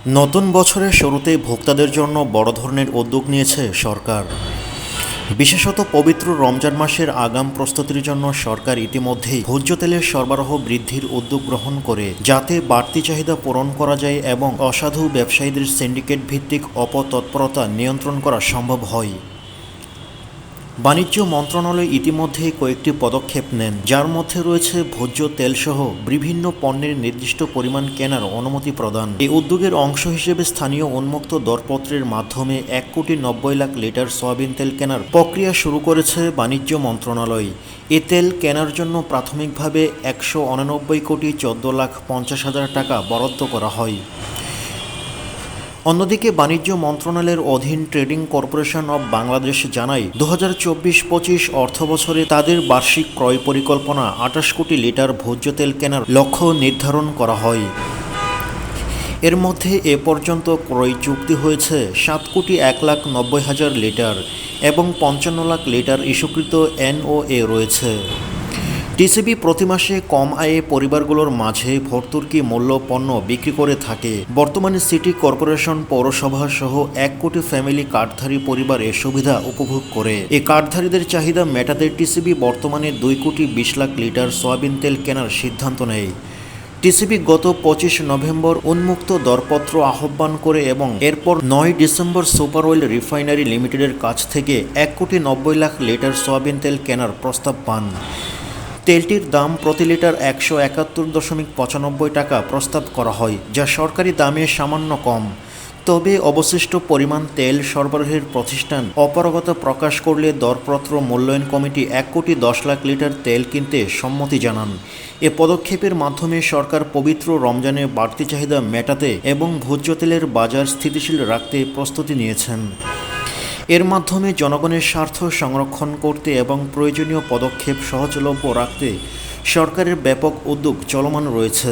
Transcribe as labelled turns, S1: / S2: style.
S1: নতুন বছরের শুরুতেই ভোক্তাদের জন্য বড় ধরনের উদ্যোগ নিয়েছে সরকার। বিশেষত পবিত্র রমজান মাসের আগাম প্রস্তুতির জন্য সরকার ইতিমধ্যেই ভোজ্য তেলের সরবরাহ বৃদ্ধির উদ্যোগ গ্রহণ করে, যাতে বাড়তি চাহিদা পূরণ করা যায় এবং অসাধু ব্যবসায়ীদের সিন্ডিকেট ভিত্তিক অপতৎপরতা নিয়ন্ত্রণ করা সম্ভব হয়। বাণিজ্য মন্ত্রণালয় ইতিমধ্যেই কয়েকটি পদক্ষেপ নেন, যার মধ্যে রয়েছে ভোজ্য তেলসহ বিভিন্ন পণ্যের নির্দিষ্ট পরিমাণ কেনার অনুমতি প্রদান। এই উদ্যোগের অংশ হিসেবে স্থানীয় উন্মুক্ত দরপত্রের মাধ্যমে 1,90,00,000 লিটার সয়াবিন তেল কেনার প্রক্রিয়া শুরু করেছে বাণিজ্য মন্ত্রণালয়। এ তেল কেনার জন্য প্রাথমিকভাবে 199,14,50,000 টাকা বরাদ্দ করা হয়। অন্যদিকে বাণিজ্য মন্ত্রণালয়ের অধীন ট্রেডিং কর্পোরেশন অব বাংলাদেশ জানায়, 2024-25 অর্থবছরে তাদের বার্ষিক ক্রয় পরিকল্পনা 28 কোটি লিটার ভোজ্য তেল কেনার লক্ষ্য নির্ধারণ করা হয়। এর মধ্যে এ পর্যন্ত ক্রয় চুক্তি হয়েছে 7,01,90,000 লিটার এবং 55 লাখ লিটার ইস্যুকৃত এনওএ রয়েছে। টিসিবি প্রতি মাসে কম আয়ে পরিবারগুলোর মাঝে ভর্তুকি মূল্য পণ্য বিক্রি করে থাকে। বর্তমানে সিটি কর্পোরেশন, পৌরসভা সহ 1 কোটি ফ্যামিলি কার্ডধারী পরিবার এ সুবিধা উপভোগ করে। এই কার্ডধারীদের চাহিদা মেটাতে টিসিবি বর্তমানে 2,20,00,000 লিটার সয়াবিন তেল কেনার সিদ্ধান্ত নেয়। টিসিবি গত 25 নভেম্বর উন্মুক্ত দরপত্র আহ্বান করে এবং এরপর 9 ডিসেম্বর সুপার অয়েল রিফাইনারি লিমিটেডের কাছ থেকে 1,90,00,000 লিটার সয়াবিন তেল কেনার প্রস্তাব পান। তেলটির দাম প্রতি লিটার 171.95 টাকা প্রস্তাব করা হয়, যা সরকারি দামে সামান্য কম। তবে অবশিষ্ট পরিমাণ তেল সরবরাহের প্রতিষ্ঠান অপারগতা প্রকাশ করলে দরপত্র মূল্যায়ন কমিটি 1,10,00,000 লিটার তেল কিনতে সম্মতি জানান। এ পদক্ষেপের মাধ্যমে সরকার পবিত্র রমজানে বাড়তি চাহিদা মেটাতে এবং ভোজ্য তেলের বাজার স্থিতিশীল রাখতে প্রস্তুতি নিয়েছেন। এর মাধ্যমে জনগণের স্বার্থ সংরক্ষণ করতে এবং প্রয়োজনীয় পদক্ষেপ সহজলভ্য রাখতে সরকারের ব্যাপক উদ্যোগ চলমান রয়েছে।